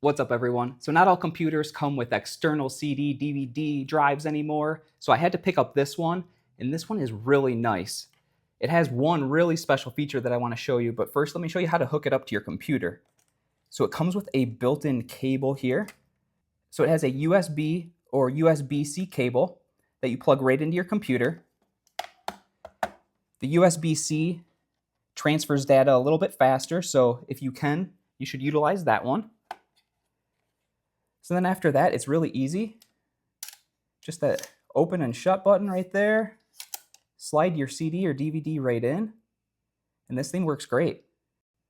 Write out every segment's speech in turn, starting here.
What's up, everyone? So not all computers come with external CD, DVD drives anymore. So I had to pick up this one, and this one is really nice. It has one really special feature that I want to show you, but first let me show you how to hook it up to your computer. So it comes with a built-in cable here. So it has a USB or USB-C cable that you plug right into your computer. The USB-C transfers data a little bit faster, so if you can, you should utilize that one. So then after that, it's really easy. Just that open and shut button right there. Slide your CD or DVD right in, and this thing works great.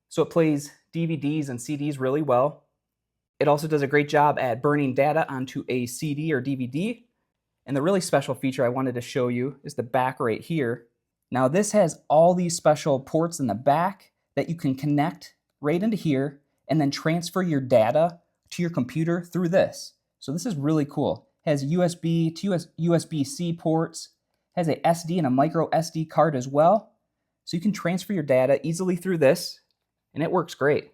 So it plays DVDs and CDs really well. It also does a great job at burning data onto a CD or DVD. And the really special feature I wanted to show you is the back right here. Now this has all these special ports in the back that you can connect right into here and then transfer your data to your computer through this. So this is really cool. It has USB to USB-C ports, has a SD and a micro SD card as well. So you can transfer your data easily through this, and it works great.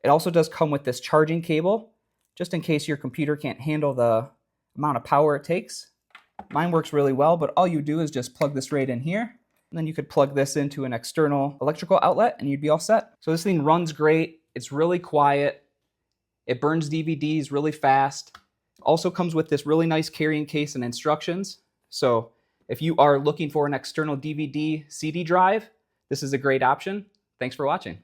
It also does come with this charging cable, just in case your computer can't handle the amount of power it takes. Mine works really well, but all you do is just plug this right in here, and then you could plug this into an external electrical outlet, and you'd be all set. So this thing runs great. It's really quiet. It burns DVDs really fast. Also comes with this really nice carrying case and instructions. So if you are looking for an external DVD CD drive, this is a great option. Thanks for watching.